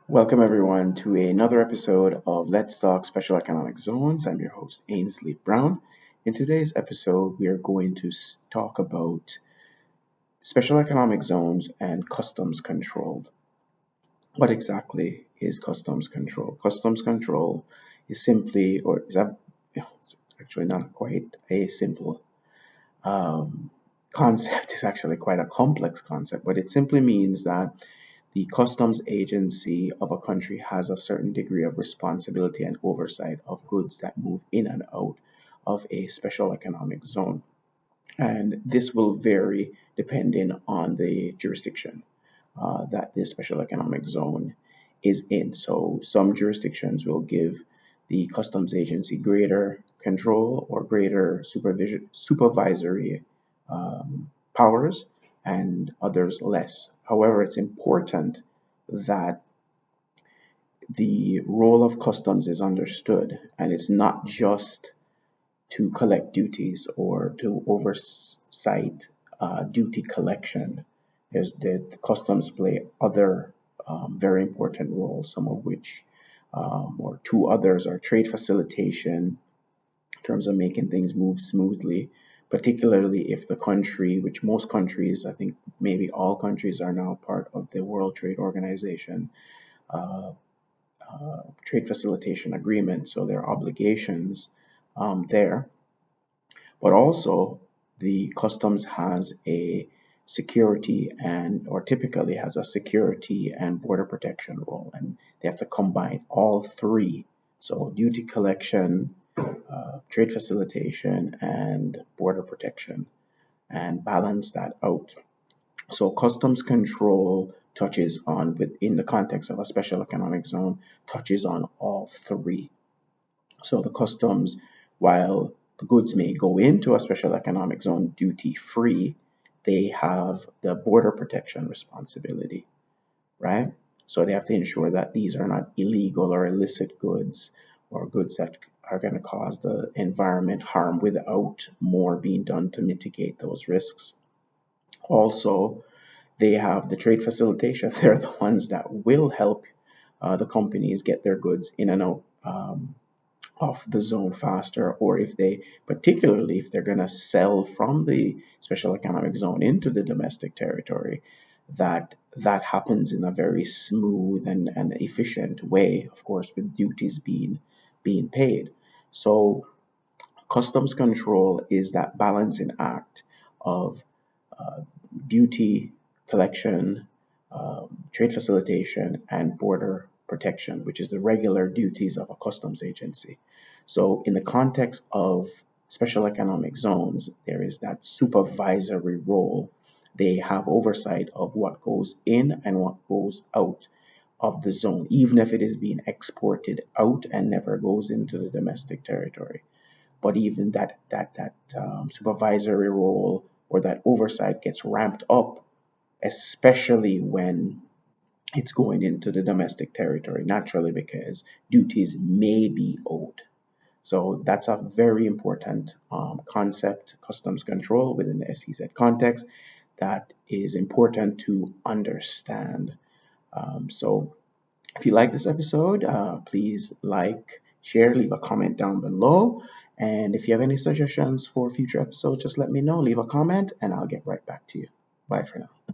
Welcome everyone to another episode of Let's Talk Special Economic Zones. I'm your host Ainsley Brown. In today's episode, we are going to talk about special economic zones and customs control. What exactly is customs control? Customs control is simply, or is that, it's actually not quite a simple um, concept. It's actually quite a complex concept, but it simply means that the customs agency of a country has a certain degree of responsibility and oversight of goods that move in and out of a special economic zone. And this will vary depending on the jurisdiction that the special economic zone is in. So some jurisdictions will give the customs agency greater control or greater supervisory powers, and others less. However, it's important that the role of customs is understood, and it's not just to collect duties or to oversight duty collection. The customs play other very important roles, some of which, or two others, are trade facilitation in terms of making things move smoothly, particularly if the country, which most countries, I think maybe all countries, are now part of the World Trade Organization uh, trade facilitation agreement, so there are obligations there. But also, the customs has a security and, or typically has a security and border protection role, and they have to combine all three. So duty collection, trade facilitation, and border protection, and balance that out. So customs control touches on, within the context of a special economic zone, touches on all three. So the customs, while the goods may go into a special economic zone duty free, they have the border protection responsibility, right? So they have to ensure that these are not illegal or illicit goods, or goods that are going to cause the environment harm without more being done to mitigate those risks. Also, they have the trade facilitation. They're the ones that will help the companies get their goods in and out of the zone faster, or if they, particularly if they're going to sell from the special economic zone into the domestic territory, that happens in a very smooth and efficient way, of course, with duties being paid. So customs control is that balancing act of uh, duty collection, trade facilitation, and border protection, which is the regular duties of a customs agency. So, in the context of special economic zones, there is that supervisory role. They have oversight of what goes in and what goes out of the zone, even if it is being exported out and never goes into the domestic territory. But even that supervisory role or that oversight gets ramped up, especially when it's going into the domestic territory, naturally, because duties may be owed. So that's a very important concept, customs control within the SEZ context, that is important to understand. So if you like this episode, please like, share, leave a comment down below. And if you have any suggestions for future episodes, just let me know. Leave a comment and I'll get right back to you. Bye for now.